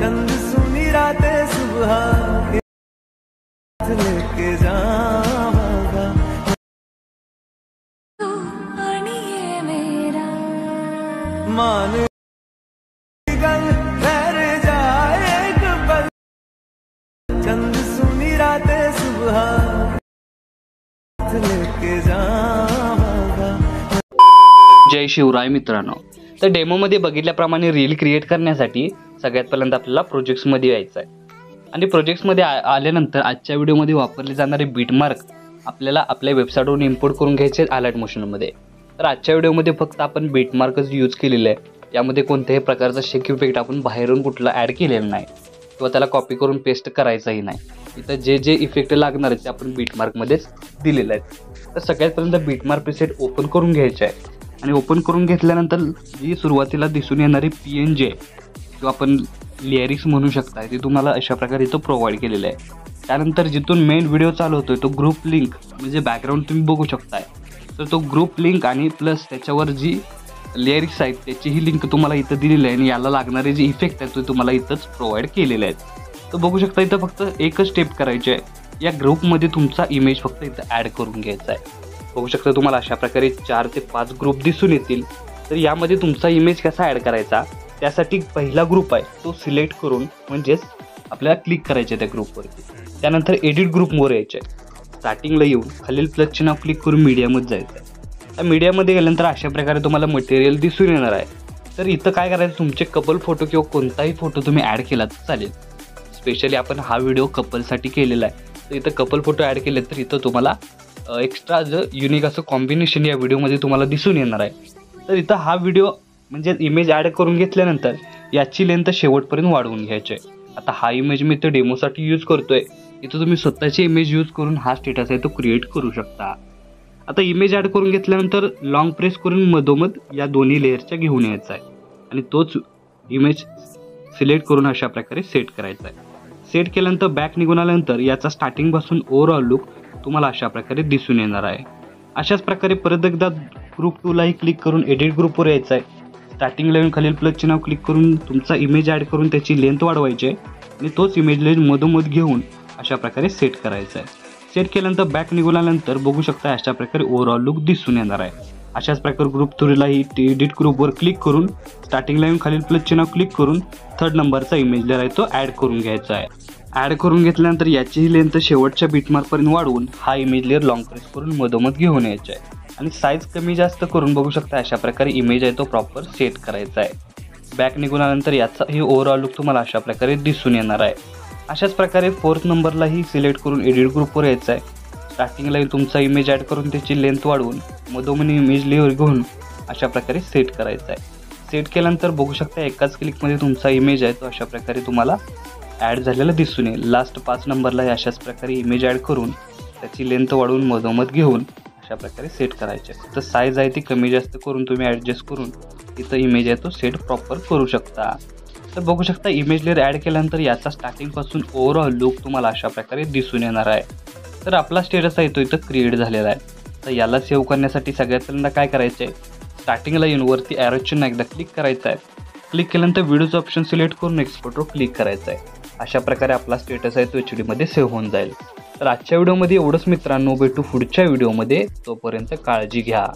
चंद सुनी रातें सुबह लेके जाऊंगा मेरा मान ठहर जाए एक पल चंद सुनी रातें सुबह लेके जाऊंगा। जय शिवराय मित्रांनो, तर डेमोमध्ये बघितल्याप्रमाणे रील क्रिएट करण्यासाठी सगळ्यात पहिल्यांदा आपल्याला प्रोजेक्ट्समध्ये यायचं आहे आणि प्रोजेक्ट्समध्ये आल्यानंतर आजच्या व्हिडिओमध्ये वापरले जाणारे बीटमार्क आपल्याला आपल्या वेबसाईटवरून इम्पोर्ट करून घ्यायचे अलर्ट मोशनमध्ये। तर आजच्या व्हिडिओमध्ये फक्त आपण बीटमार्कच यूज केलेले आहे, यामध्ये कोणत्याही प्रकारचा शेक इफेक्ट आपण बाहेरून कुठला ॲड केलेला नाही किंवा त्याला कॉपी करून पेस्ट करायचाही नाही। इथं जे जे इफेक्ट लागणार आहेत ते आपण बीटमार्कमध्येच दिलेले आहेत। तर सगळ्यात पहिल्यांदा बीटमार्क प्रीसेट ओपन करून घ्यायचे आहे आणि ओपन करून घेतल्यानंतर जी सुरुवातीला दिसून येणारी PNG किंवा आपण लिरिक्स म्हणू शकता ती तुम्हाला अशा प्रकारे इथं प्रोव्हाइड केलेलं आहे। त्यानंतर जिथून मेन व्हिडिओ चालू होतोय तो ग्रुप लिंक म्हणजे बॅकग्राऊंड तुम्ही बघू शकताय, तर तो ग्रुप लिंक आणि प्लस त्याच्यावर जी लिरिक्स आहेत त्याचीही लिंक तुम्हाला इथं दिलेली आहे आणि याला लागणारे जे इफेक्ट आहेत ते तुम्हाला इथंच प्रोव्हाइड केलेले आहेत। तर बघू शकता इथं फक्त एकच स्टेप करायची आहे, या ग्रुपमध्ये तुमचा इमेज फक्त इथं ॲड करून घ्यायचा आहे। बघू शकता तुम्हाला अशा प्रकारे 4 ते 5 ग्रुप दिसून येतील। तर यामध्ये तुमचा इमेज कसा ॲड करायचा त्यासाठी पहिला ग्रुप आहे तो सिलेक्ट करून म्हणजेच आपल्याला क्लिक करायचे त्या ग्रुपवरती। त्यानंतर एडिट ग्रुपवर यायचे आहे, स्टार्टिंगला येऊन खालील प्लसचे नाव क्लिक करून मीडियामध्ये जायचं आहे। त्या मीडियामध्ये गेल्यानंतर अशा प्रकारे तुम्हाला मटेरियल दिसून येणार आहे। तर इथं काय करायचं, तुमचे कपल फोटो किंवा कोणताही फोटो तुम्ही ॲड केला तर चालेल। स्पेशली आपण हा व्हिडिओ कपलसाठी केलेला आहे, तर इथं कपल फोटो ॲड केले तर इथं तुम्हाला एक्स्ट्रा युनिक असं कॉम्बिनेशन या व्हिडिओमध्ये तुम्हाला दिसून येणार आहे। तर इथं हा व्हिडिओ म्हणजे इमेज ॲड करून घेतल्यानंतर याची लेंथ शेवटपर्यंत वाढवून घ्यायची आहे। आता हा इमेज मी इथं डेमोसाठी यूज करतोय, इथं तुम्ही स्वतःची इमेज यूज करून हा स्टेटस आहे तो क्रिएट करू शकता। आता इमेज ॲड करून घेतल्यानंतर लॉंग प्रेस करून मधोमध या दोन्ही लेअरच्या घेऊन यायचा आहे आणि तोच इमेज सिलेक्ट करून अशा प्रकारे सेट करायचा आहे। सेट केल्यानंतर बॅक निघून आल्यानंतर याचा स्टार्टिंगपासून ओव्हरऑल लुक तुम्हाला अशा प्रकारे दिसून येणार आहे। अशाच प्रकारे परत एकदा ग्रुप 2लाही क्लिक करून एडिट ग्रुपवर यायचं आहे, स्टार्टिंगला येऊन खालील प्लसचे नाव क्लिक करून तुमचा इमेज ॲड करून त्याची लेंथ वाढवायची आहे आणि तोच इमेज लेंथ मधोमध घेऊन अशा प्रकारे सेट करायचा आहे। सेट केल्यानंतर बॅक निघून आल्यानंतर बघू शकता अशा प्रकारे ओव्हरऑल लुक दिसून येणार आहे। अशाच प्रकारे ग्रुप 3लाही एडिट ग्रुपवर क्लिक करून स्टार्टिंगला येऊन खालील प्लसचे नाव क्लिक करून 3rd नंबरचा इमेज लेअर आहे तो ॲड करून घ्यायचा आहे। ॲड करून घेतल्यानंतर याचीही लेंथ शेवटच्या बीटमार्कपर्यंत वाढवून हा इमेज लेअर लॉंग प्रेस करून मधोमध घेऊन यायचा आहे आणि साईज कमी जास्त करून बघू शकता अशा प्रकारे इमेज आहे तो प्रॉपर सेट करायचा आहे। बॅक निघून आल्यानंतर याचाही ओव्हरऑल लुक तुम्हाला अशा प्रकारे दिसून येणार आहे। अशाच प्रकारे 4th नंबरलाही सिलेक्ट करून एडिट ग्रुपवर यायचं आहे, स्टार्टिंगलाही तुमचा इमेज ॲड करून त्याची लेंथ वाढवून मधोमध इमेज लेअर घेऊन अशा प्रकारे सेट करायचा आहे। सेट केल्यानंतर बघू शकता एकाच क्लिकमध्ये तुमचा इमेज आहे तो अशा प्रकारे तुम्हाला ॲड झालेला दिसून येईल। लास्ट 5 नंबरलाही अशाच प्रकारे इमेज ॲड करून त्याची लेंथ वाढवून मधोमध घेऊन अशा प्रकारे सेट करायचे। तर साईज आहे ती कमी जास्त करून तुम्ही ॲडजस्ट करून इथं इमेज आहे तो सेट प्रॉपर करू शकता। तर बघू शकता इमेज लेअर ॲड केल्यानंतर याचा स्टार्टिंगपासून ओव्हरऑल लुक तुम्हाला अशा प्रकारे दिसून येणार आहे। तर आपला स्टेटस आहे तो इथं क्रिएट झालेला आहे। तर याला सेव्ह करण्यासाठी सगळ्यात पहिल्यांदा काय करायचं आहे, स्टार्टिंगला येऊन वरती ॲरो चिन्ह एकदा क्लिक करायचं आहे, क्लिक केल्यानंतर व्हिडिओचं ऑप्शन सिलेक्ट करून एक्सपोर्टवर क्लिक करायचं आहे। अशा प्रकारे आपला स्टेटस आहे तो HD मध्ये सेव्ह होऊन जाईल। तर आजच्या व्हिडिओमध्ये एवढंच मित्रांनो, भेटू पुढच्या व्हिडिओमध्ये, तोपर्यंत काळजी घ्या।